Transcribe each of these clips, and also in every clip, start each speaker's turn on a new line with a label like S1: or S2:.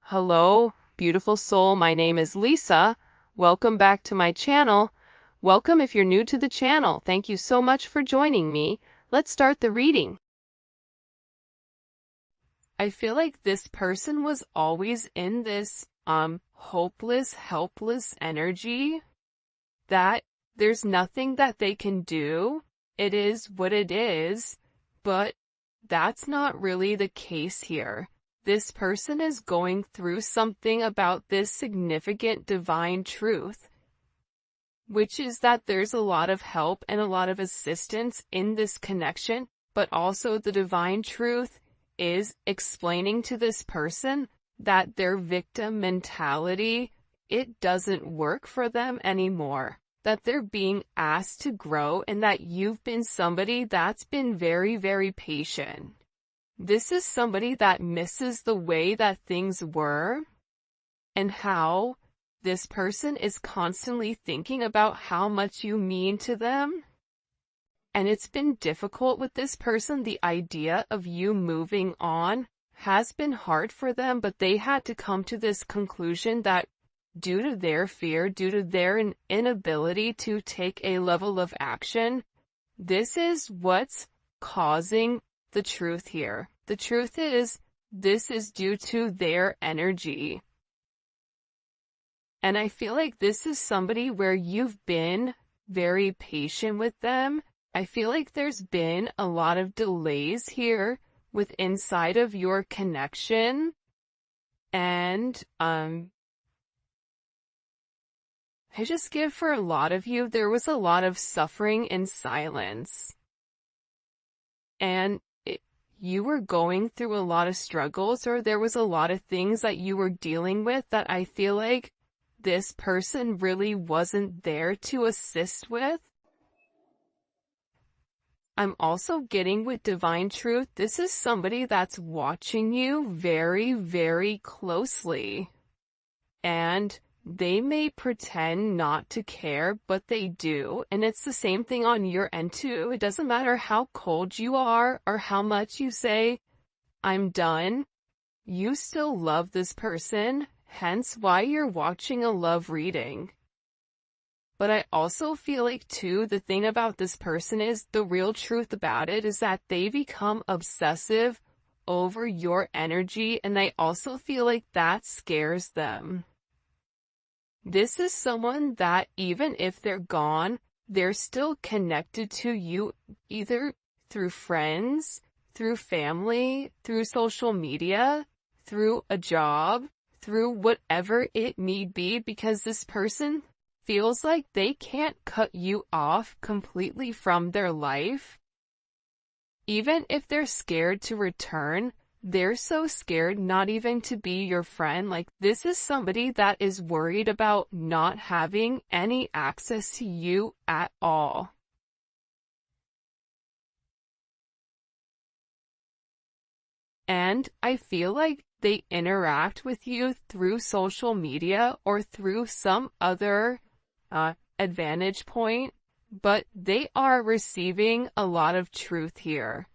S1: Hello, beautiful soul. My name is Lisa. Welcome back to my channel. Welcome if you're new to the channel. Thank you so much for joining me. Let's start the reading. I feel like this person was always in this hopeless, helpless energy that there's nothing that they can do. It is what it is, but that's not really the case here. This person is going through something about this significant divine truth, which is that there's a lot of help and a lot of assistance in this connection, but also the divine truth is explaining to this person that their victim mentality, it doesn't work for them anymore, that they're being asked to grow, and that you've been somebody that's been very, very patient. This is somebody that misses the way that things were and how this person is constantly thinking about how much you mean to them. And it's been difficult with this person. The idea of you moving on has been hard for them, but they had to come to this conclusion that due to their fear, due to their inability to take a level of action, this is what's causing the truth here. The truth is, this is due to their energy. And I feel like this is somebody where you've been very patient with them. I feel like there's been a lot of delays here with inside of your connection. And, I just give for a lot of you, there was a lot of suffering in silence. And you were going through a lot of struggles, or there was a lot of things that you were dealing with that I feel like this person really wasn't there to assist with. I'm also getting with divine truth, this is somebody that's watching you very, very closely. And they may pretend not to care, but they do. And it's the same thing on your end too. It doesn't matter how cold you are or how much you say, I'm done. You still love this person, hence why you're watching a love reading. But I also feel like too, the thing about this person is, the real truth about it is that they become obsessive over your energy, and I also feel like that scares them. This is someone that even if they're gone, they're still connected to you, either through friends, through family, through social media, through a job, through whatever it may be, because this person feels like they can't cut you off completely from their life. Even if they're scared to return, they're so scared not even to be your friend. Like, this is somebody that is worried about not having any access to you at all. And I feel like they interact with you through social media or through some other advantage point, but they are receiving a lot of truth here.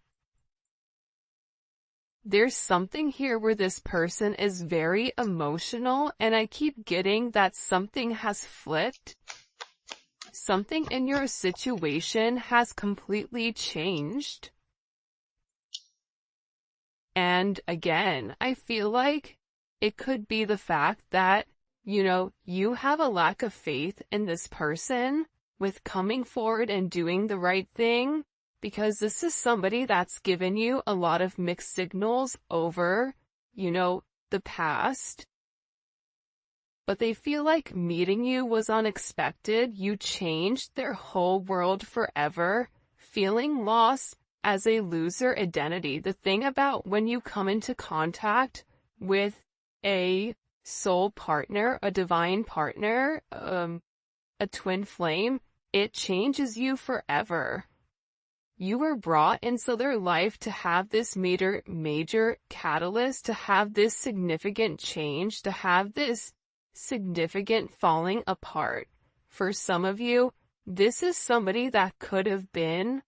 S1: There's something here where this person is very emotional, and I keep getting that something has flipped. Something in your situation has completely changed. And again, I feel like it could be the fact that, you have a lack of faith in this person with coming forward and doing the right thing, because this is somebody that's given you a lot of mixed signals over, the past. But they feel like meeting you was unexpected. You changed their whole world forever, feeling lost as a loser identity. The thing about when you come into contact with a soul partner, a divine partner, a twin flame, it changes you forever. You were brought into their life to have this major catalyst, to have this significant change, to have this significant falling apart. For some of you, this is somebody that could have been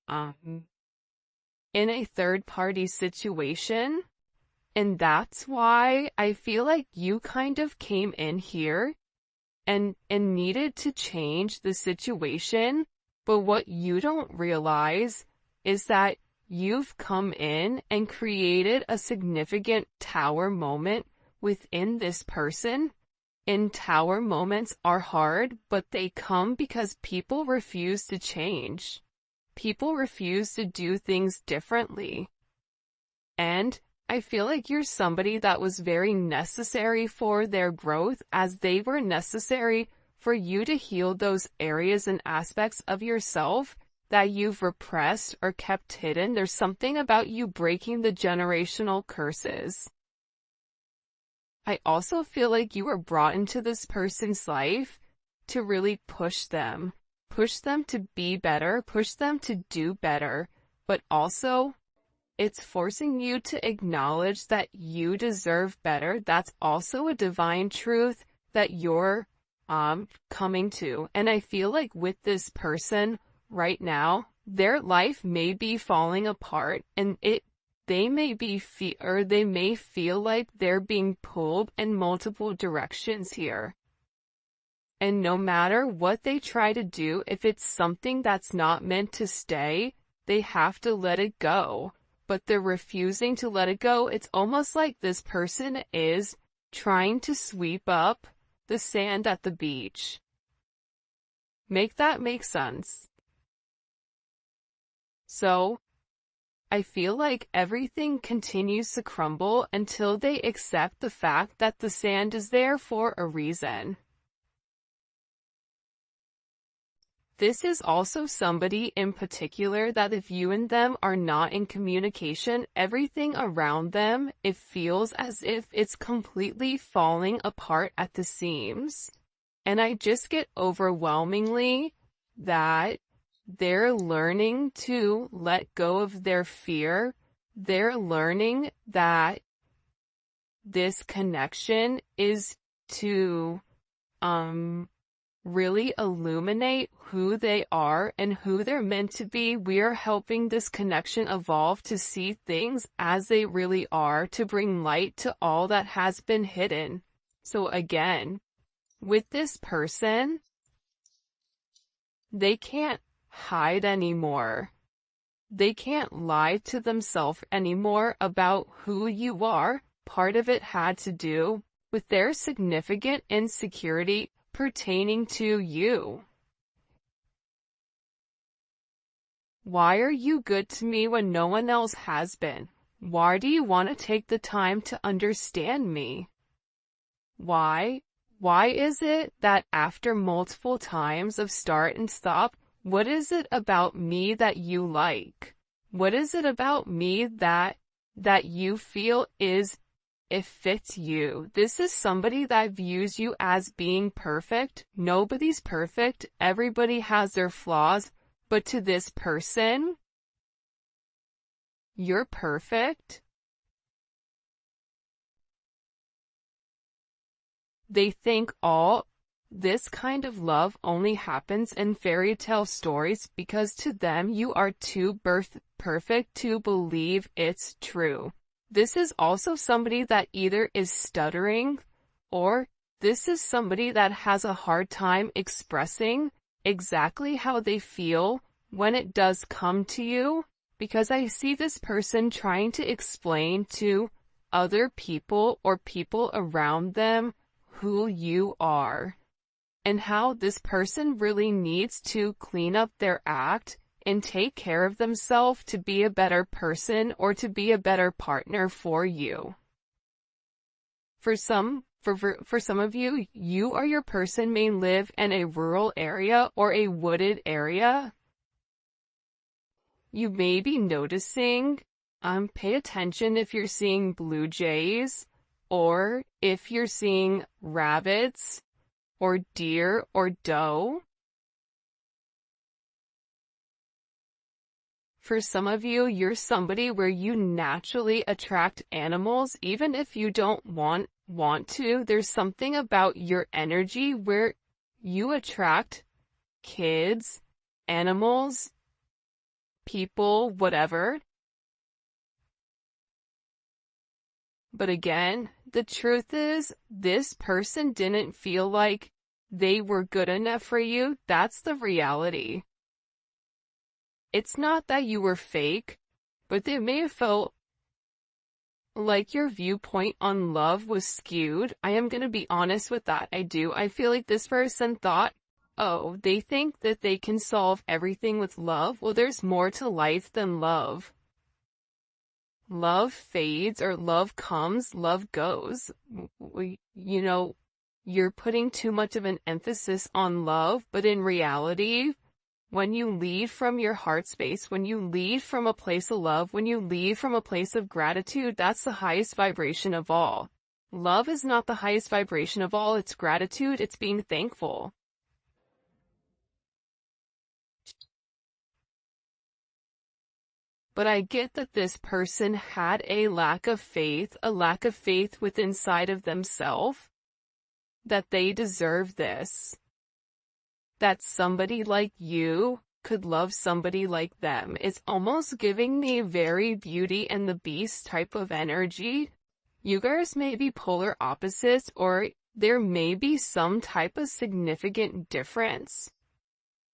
S1: in a third-party situation, And that's why I feel like you kind of came in here and needed to change the situation. But what you don't realize is that you've come in and created a significant tower moment within this person. And tower moments are hard, but they come because people refuse to change. People refuse to do things differently. And I feel like you're somebody that was very necessary for their growth, as they were necessary for you to heal those areas and aspects of yourself that you've repressed or kept hidden. There's something about you breaking the generational curses. I also feel like you were brought into this person's life to really push them to be better, push them to do better, but also it's forcing you to acknowledge that you deserve better. That's also a divine truth that you're coming to. And I feel like with this person right now, their life may be falling apart, and they may feel like they're being pulled in multiple directions here. And no matter what they try to do, if it's something that's not meant to stay, they have to let it go. But they're refusing to let it go. It's almost like this person is trying to sweep up the sand at the beach. Make that make sense? So, I feel like everything continues to crumble until they accept the fact that the sand is there for a reason. This is also somebody in particular that if you and them are not in communication, everything around them, it feels as if it's completely falling apart at the seams. And I just get overwhelmingly that they're learning to let go of their fear. They're learning that this connection is to, really illuminate who they are and who they're meant to be. We're helping this connection evolve to see things as they really are, to bring light to all that has been hidden. So again, with this person, they can't hide anymore. They can't lie to themselves anymore about who you are. Part of it had to do with their significant insecurity pertaining to you. Why are you good to me when no one else has been? Why do you want to take the time to understand me? Why? Why is it that after multiple times of start and stop, what is it about me that you like? What is it about me that you feel it fits you? This is somebody that views you as being perfect. Nobody's perfect. Everybody has their flaws. But to this person, you're perfect. They think all this kind of love only happens in fairy tale stories because to them you are too perfect to believe it's true. This is also somebody that either is stuttering, or this is somebody that has a hard time expressing exactly how they feel when it does come to you, because I see this person trying to explain to other people or people around them who you are, and how this person really needs to clean up their act and take care of themselves to be a better person or to be a better partner for you. For some of you, you or your person may live in a rural area or a wooded area. You may be noticing, pay attention if you're seeing blue jays, or if you're seeing rabbits, or deer, or doe. For some of you, you're somebody where you naturally attract animals, even if you don't want to. There's something about your energy where you attract kids, animals, people, whatever. But again, the truth is, this person didn't feel like they were good enough for you. That's the reality. It's not that you were fake, but they may have felt like your viewpoint on love was skewed. I am gonna be honest with that. I feel like this person thought, oh, they think that they can solve everything with love. Well, there's more to life than love. Love fades, or love comes, love goes. You're putting too much of an emphasis on love, but in reality, when you lead from your heart space, when you lead from a place of love, when you lead from a place of gratitude, that's the highest vibration of all. Love is not the highest vibration of all, it's gratitude, it's being thankful. But I get that this person had a lack of faith within inside of themselves, that they deserve this. That somebody like you could love somebody like them. It's almost giving me very Beauty and the Beast type of energy. You guys may be polar opposites, or there may be some type of significant difference.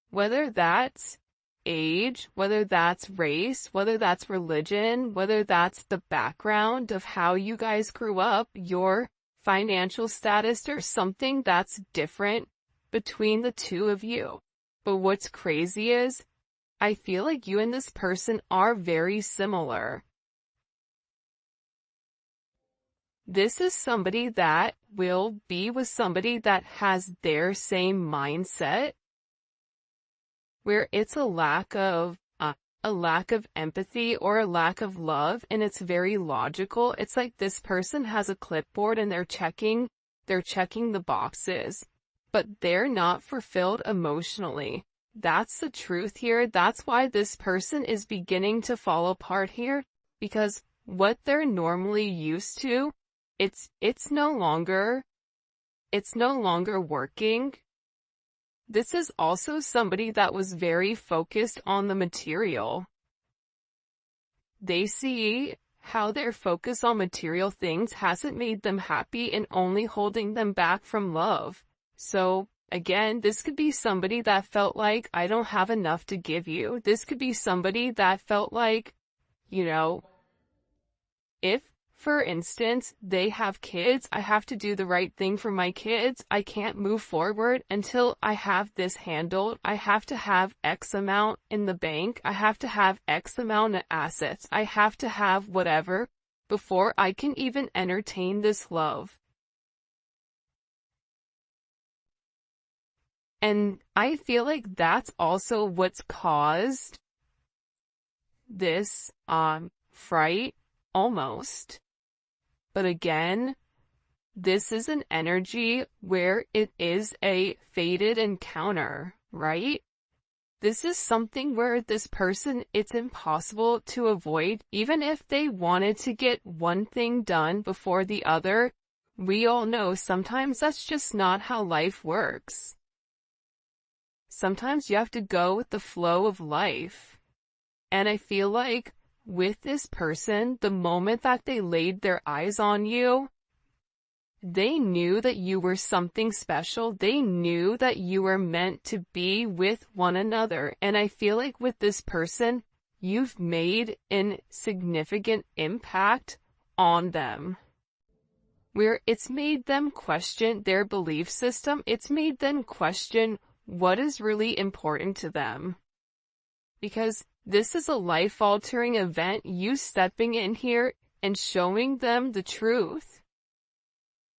S1: Whether that's age, whether that's race, whether that's religion, whether that's the background of how you guys grew up, your financial status, or something that's different between the two of you. But what's crazy is, I feel like you and this person are very similar. This is somebody that will be with somebody that has their same mindset, where it's a lack of empathy or a lack of love, and it's very logical. It's like this person has a clipboard and they're checking the boxes, but they're not fulfilled emotionally. That's the truth here. That's why this person is beginning to fall apart here, because what they're normally used to, it's no longer working. This is also somebody that was very focused on the material. They see how their focus on material things hasn't made them happy and only holding them back from love. So, again, this could be somebody that felt like, I don't have enough to give you. This could be somebody that felt like, if, for instance, they have kids, I have to do the right thing for my kids. I can't move forward until I have this handled. I have to have X amount in the bank. I have to have X amount of assets. I have to have whatever before I can even entertain this love. And I feel like that's also what's caused this, fright, almost. But again, this is an energy where it is a fated encounter, right? This is something where this person, it's impossible to avoid. Even if they wanted to get one thing done before the other, we all know sometimes that's just not how life works. Sometimes you have to go with the flow of life. And I feel like with this person, the moment that they laid their eyes on you, they knew that you were something special. They knew that you were meant to be with one another. And I feel like with this person, you've made a significant impact on them, where it's made them question their belief system. It's made them question what is really important to them. Because this is a life-altering event, you stepping in here and showing them the truth.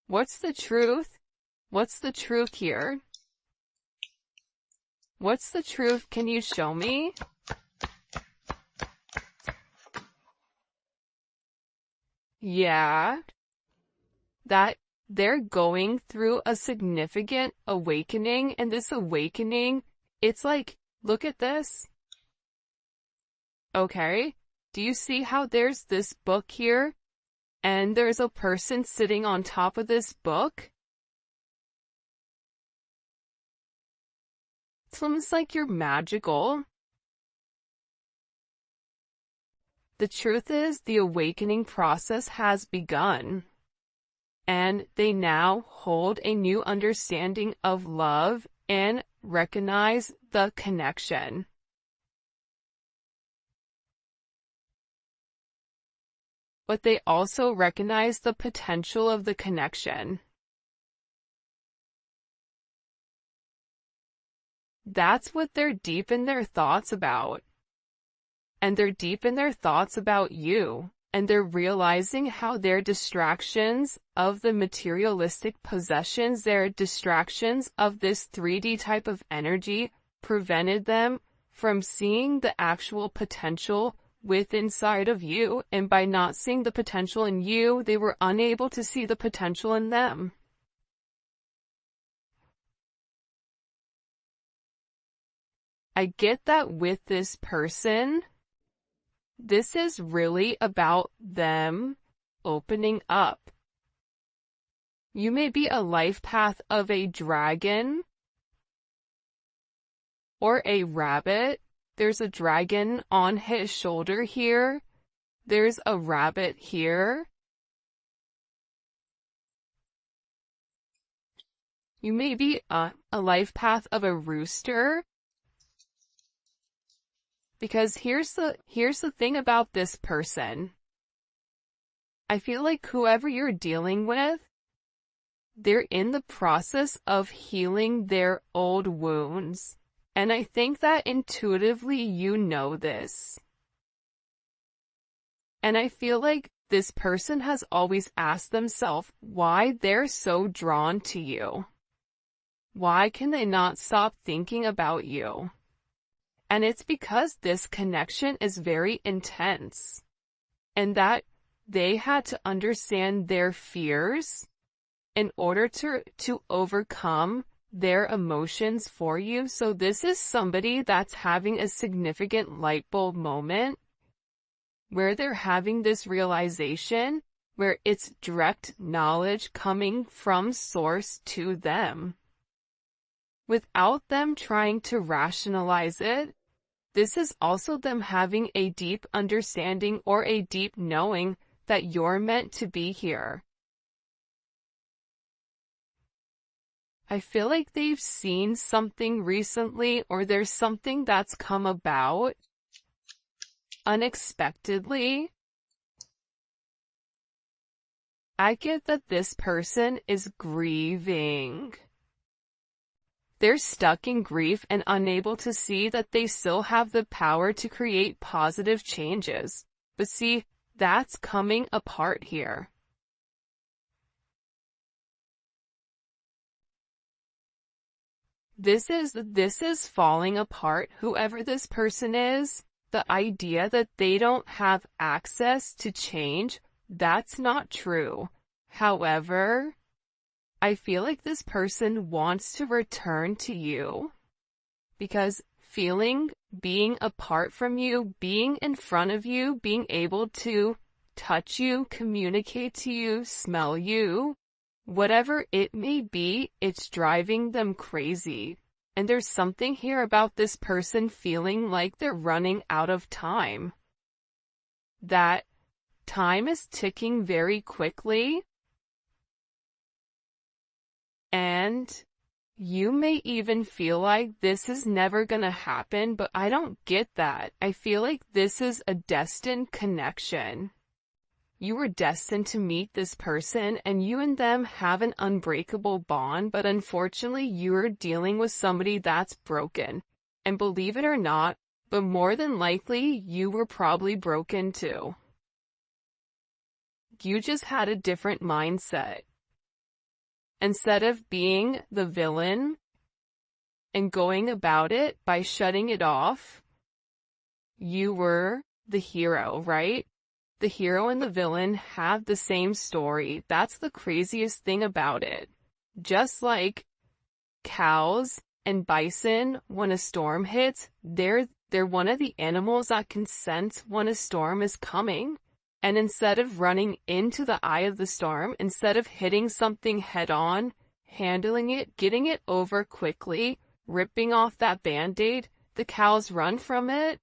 S1: What's the truth? What's the truth here? What's the truth? Can you show me? Yeah. That they're going through a significant awakening, and this awakening, it's like, look at this. Okay, do you see how there's this book here, and there's a person sitting on top of this book? It's almost like you're magical. The truth is, the awakening process has begun, and they now hold a new understanding of love and recognize the connection. But they also recognize the potential of the connection. That's what they're deep in their thoughts about. And they're deep in their thoughts about you. And they're realizing how their distractions of the materialistic possessions, their distractions of this 3D type of energy, prevented them from seeing the actual potential within inside of you. And by not seeing the potential in you, they were unable to see the potential in them. I get that with this person, this is really about them opening up. You may be a life path of a dragon or a rabbit. There's a dragon on his shoulder here. There's a rabbit here. You may be a life path of a rooster. Because here's the thing about this person. I feel like whoever you're dealing with, they're in the process of healing their old wounds. And I think that intuitively you know this. And I feel like this person has always asked themselves why they're so drawn to you. Why can they not stop thinking about you? And it's because this connection is very intense, and that they had to understand their fears in order to overcome their emotions for you. So this is somebody that's having a significant light bulb moment where they're having this realization where it's direct knowledge coming from source to them without them trying to rationalize it. This is also them having a deep understanding or a deep knowing that you're meant to be here. I feel like they've seen something recently, or there's something that's come about unexpectedly. I get that this person is grieving. They're stuck in grief and unable to see that they still have the power to create positive changes. But see, that's coming apart here. This is falling apart. Whoever this person is, the idea that they don't have access to change, that's not true. However, I feel like this person wants to return to you because being apart from you, being in front of you, being able to touch you, communicate to you, smell you, whatever it may be, it's driving them crazy. And there's something here about this person feeling like they're running out of time. That time is ticking very quickly. And you may even feel like this is never gonna happen, but I don't get that. I feel like this is a destined connection. You were destined to meet this person, and you and them have an unbreakable bond, but unfortunately you're dealing with somebody that's broken. And believe it or not, but more than likely you were probably broken too. You just had a different mindset. Instead of being the villain and going about it by shutting it off, you were the hero, right? The hero and the villain have the same story. That's the craziest thing about it. Just like cows and bison, when a storm hits, they're one of the animals that can sense when a storm is coming. And instead of running into the eye of the storm, instead of hitting something head on, handling it, getting it over quickly, ripping off that band-aid, the cows run from it.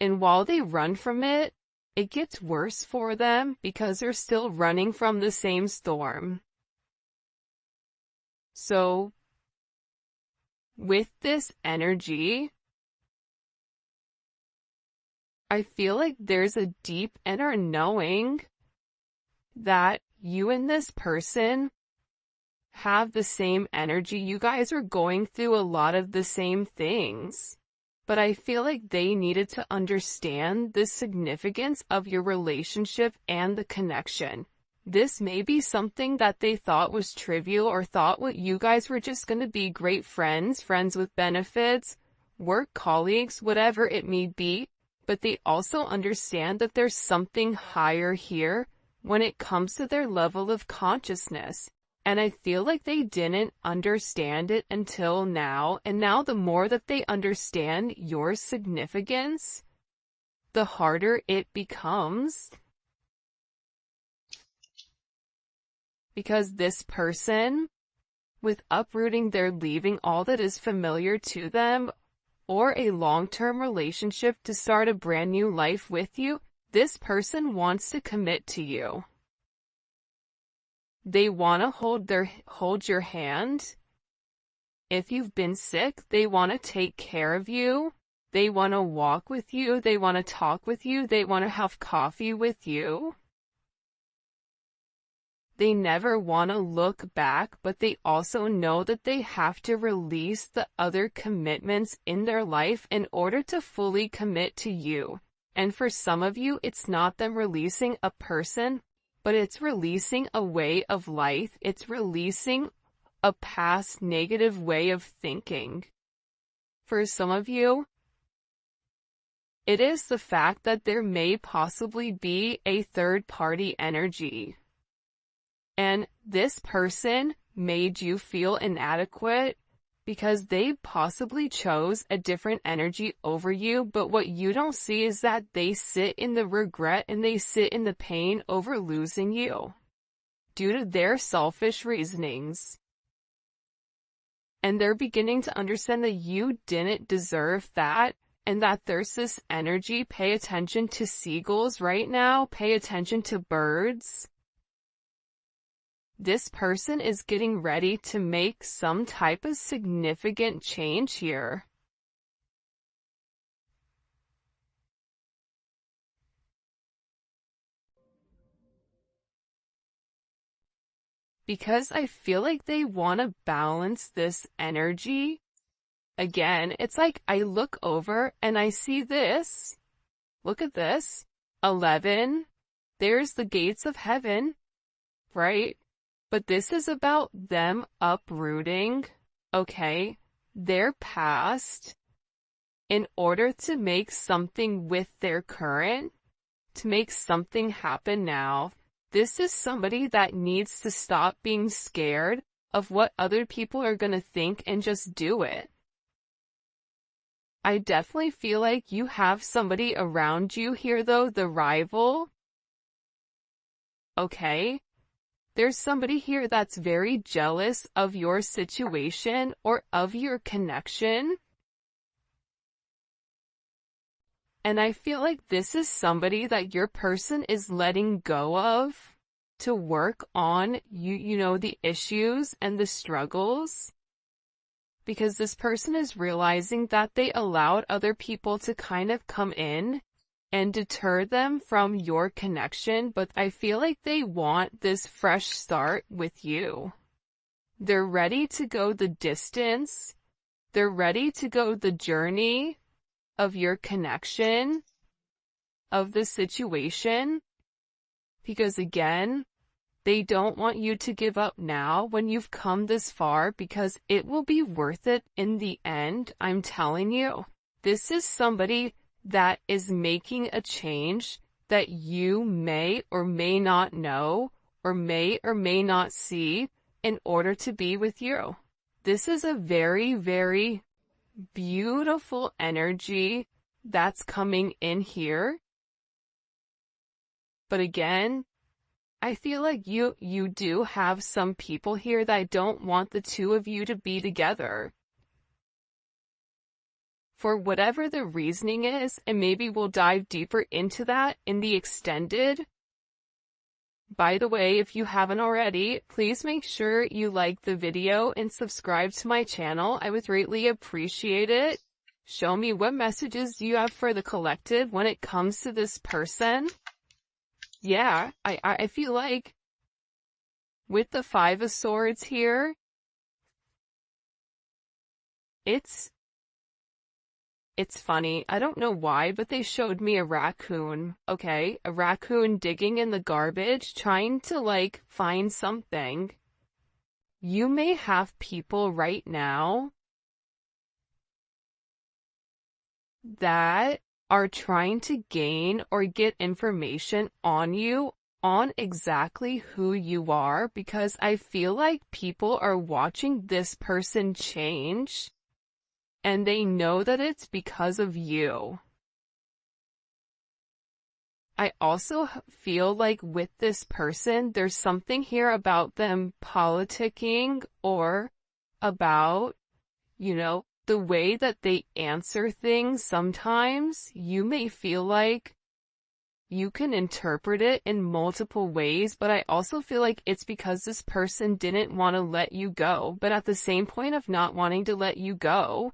S1: And while they run from it, it gets worse for them because they're still running from the same storm. So, with this energy, I feel like there's a deep inner knowing that you and this person have the same energy. You guys are going through a lot of the same things. But I feel like they needed to understand the significance of your relationship and the connection. This may be something that they thought was trivial or thought what you guys were just going to be great friends, friends with benefits, work colleagues, whatever it may be. But they also understand that there's something higher here when it comes to their level of consciousness. And I feel like they didn't understand it until now, and now the more that they understand your significance, the harder it becomes. Because this person, with uprooting, they're leaving all that is familiar to them, or a long-term relationship to start a brand new life with you, this person wants to commit to you. They want to hold your hand. If you've been sick, they want to take care of you. They want to walk with you. They want to talk with you. They want to have coffee with you. They never want to look back, but they also know that they have to release the other commitments in their life in order to fully commit to you. And for some of you, it's not them releasing a person, but it's releasing a way of life. It's releasing a past negative way of thinking. For some of you, it is the fact that there may possibly be a third-party energy. And this person made you feel inadequate because they possibly chose a different energy over you, but what you don't see is that they sit in the regret and they sit in the pain over losing you due to their selfish reasonings. And they're beginning to understand that you didn't deserve that and that there's this energy. Pay attention to seagulls right now. Pay attention to birds. This person is getting ready to make some type of significant change here. Because I feel like they want to balance this energy. Again, it's like I look over and I see this. Look at this. 11. There's the gates of heaven, right? But this is about them uprooting, okay, their past in order to make something with their current, to make something happen now. This is somebody that needs to stop being scared of what other people are going to think and just do it. I definitely feel like you have somebody around you here though, the rival. Okay? There's somebody here that's very jealous of your situation or of your connection. And I feel like this is somebody that your person is letting go of to work on you know, the issues and the struggles. Because this person is realizing that they allowed other people to kind of come in and deter them from your connection, but I feel like they want this fresh start with you. They're ready to go the distance. They're ready to go the journey of your connection, of the situation, because again, they don't want you to give up now when you've come this far, because it will be worth it in the end, I'm telling you. This is somebody that is making a change that you may or may not know or may not see in order to be with you. This is a very, very beautiful energy that's coming in here. But again, I feel like you do have some people here that don't want the two of you to be together. for whatever the reasoning is, and maybe we'll dive deeper into that in the extended. By the way, if you haven't already, please make sure you like the video and subscribe to my channel. I would greatly appreciate it. Show me what messages you have for the collective when it comes to this person. Yeah, I feel like with the Five of Swords here, it's funny. I don't know why, but they showed me a raccoon, okay? A raccoon digging in the garbage, trying to, like, find something. You may have people right now that are trying to gain or get information on you, on exactly who you are, because I feel like people are watching this person change, and they know that it's because of you. I also feel like with this person, there's something here about them politicking or about, the way that they answer things. Sometimes you may feel like you can interpret it in multiple ways, but I also feel like it's because this person didn't want to let you go. But at the same point of not wanting to let you go,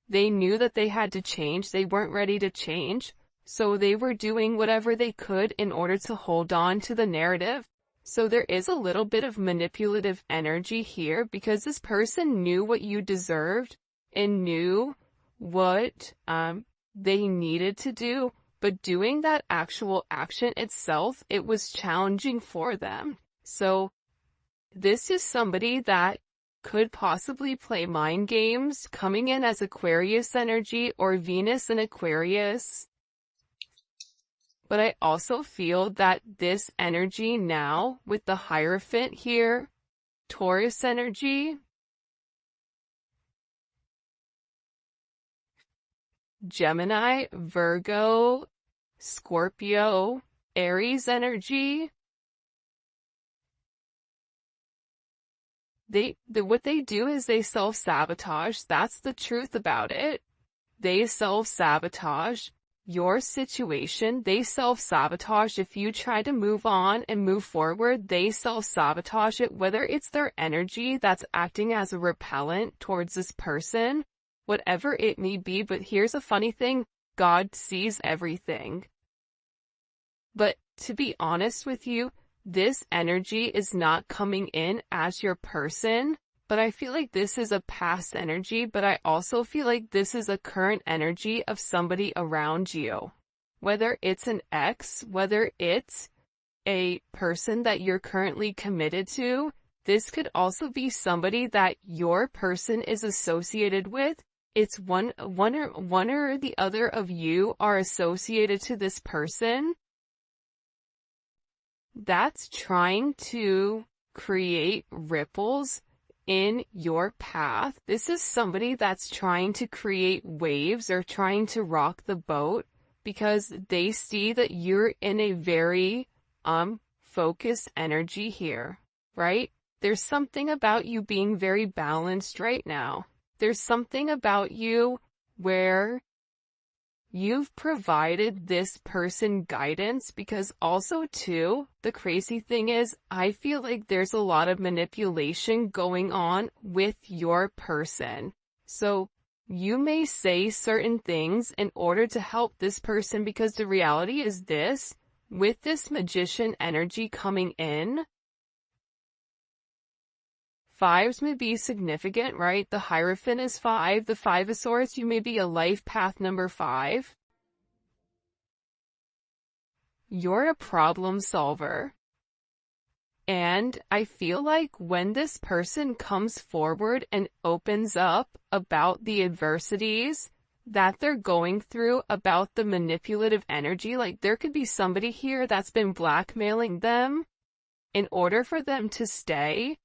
S1: they knew that they had to change. They weren't ready to change. So they were doing whatever they could in order to hold on to the narrative. So there is a little bit of manipulative energy here because this person knew what you deserved and knew what they needed to do, but doing that actual action itself, it was challenging for them. So this is somebody that could possibly play mind games, coming in as Aquarius energy or Venus in Aquarius. But I also feel that this energy now, with the Hierophant here, Taurus energy, Gemini, Virgo, Scorpio, Aries energy, what they do is they self-sabotage. That's the truth about it. They self-sabotage your situation. They self-sabotage. If you try to move on and move forward, they self-sabotage it, whether it's their energy that's acting as a repellent towards this person, whatever it may be. But here's a funny thing. God sees everything. But to be honest with you, this energy is not coming in as your person, but I feel like this is a past energy, but I also feel like this is a current energy of somebody around you. Whether it's an ex, whether it's a person that you're currently committed to, this could also be somebody that your person is associated with. It's one or the other of you are associated to this person that's trying to create ripples in your path. This is somebody that's trying to create waves or trying to rock the boat because they see that you're in a very focused energy here, right? There's something about you being very balanced right now. There's something about you where you've provided this person guidance, because also too, the crazy thing is, I feel like there's a lot of manipulation going on with your person. So you may say certain things in order to help this person, because the reality is this, with this Magician energy coming in, fives may be significant, right? The Hierophant is 5. The Five of Swords, you may be a life path number 5. You're a problem solver. And I feel like when this person comes forward and opens up about the adversities that they're going through, about the manipulative energy, like there could be somebody here that's been blackmailing them in order for them to stay,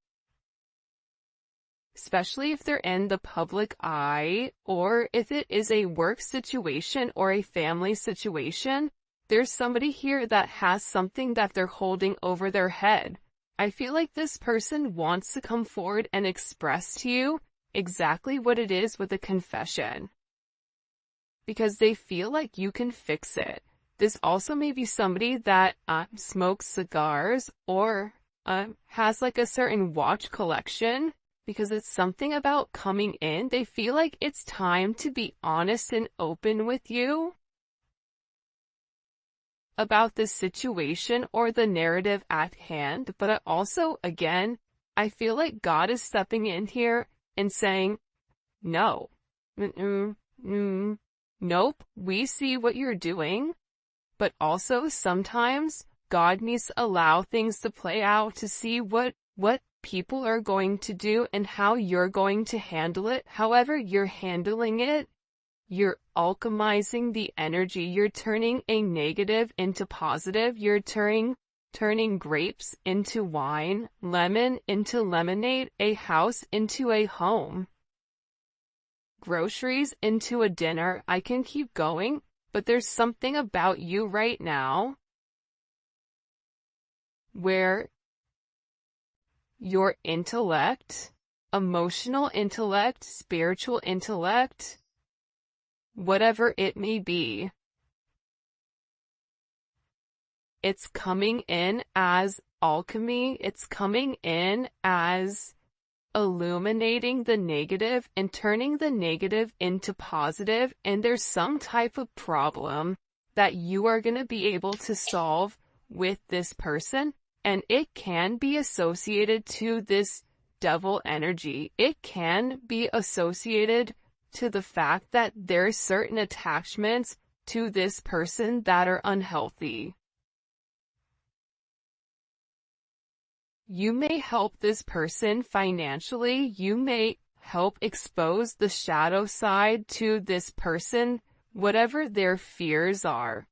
S1: especially if they're in the public eye, or if it is a work situation or a family situation. There's somebody here that has something that they're holding over their head. I feel like this person wants to come forward and express to you exactly what it is with a confession. because they feel like you can fix it. This also may be somebody that smokes cigars or has like a certain watch collection, because it's something about coming in. They feel like it's time to be honest and open with you about the situation or the narrative at hand. But I also, again, I feel like God is stepping in here and saying, no, nope, we see what you're doing. But also sometimes God needs to allow things to play out to see what people are going to do and how you're going to handle it. However you're handling it, you're alchemizing the energy. You're turning a negative into positive. You're turning grapes into wine, lemon into lemonade, a house into a home, groceries into a dinner. I can keep going, but there's something about you right now where your intellect, emotional intellect, spiritual intellect, whatever it may be, it's coming in as alchemy. It's coming in as illuminating the negative and turning the negative into positive. And there's some type of problem that you are going to be able to solve with this person. And it can be associated to this devil energy. It can be associated to the fact that there's certain attachments to this person that are unhealthy. You may help this person financially. You may help expose the shadow side to this person, whatever their fears are.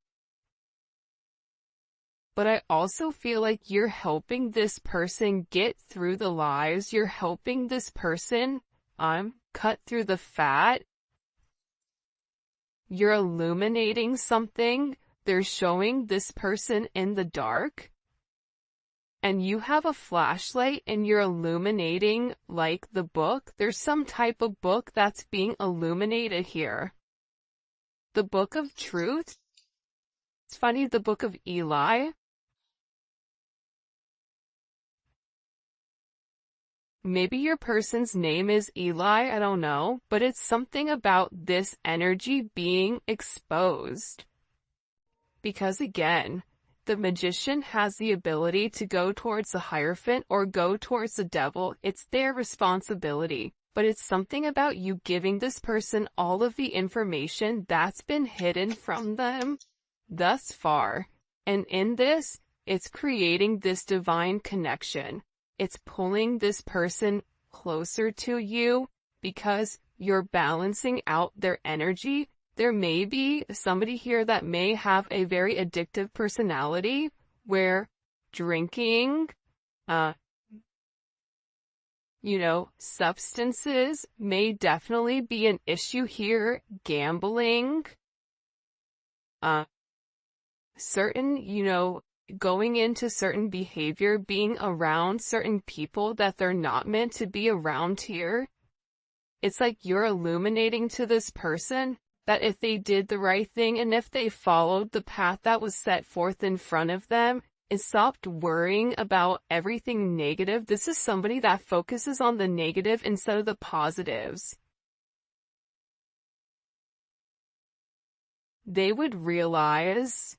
S1: But I also feel like you're helping this person get through the lies. You're helping this person cut through the fat. You're illuminating something. They're showing this person in the dark. And you have a flashlight and you're illuminating like the book. There's some type of book that's being illuminated here. The book of truth. It's funny, the book of Eli. Maybe your person's name is Eli, I don't know, but it's something about this energy being exposed. Because again, the magician has the ability to go towards the Hierophant or go towards the devil. It's their responsibility. But it's something about you giving this person all of the information that's been hidden from them thus far. And in this, it's creating this divine connection. It's pulling this person closer to you because you're balancing out their energy. There may be somebody here that may have a very addictive personality where drinking, substances may definitely be an issue here. Gambling, certain, going into certain behavior, being around certain people that they're not meant to be around here. It's like you're illuminating to this person that if they did the right thing and if they followed the path that was set forth in front of them and stopped worrying about everything negative. This is somebody that focuses on the negative instead of the positives. They would realize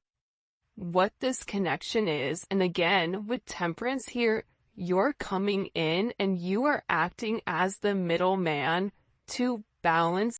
S1: what this connection is. And again, with Temperance here, you're coming in and you are acting as the middleman to balance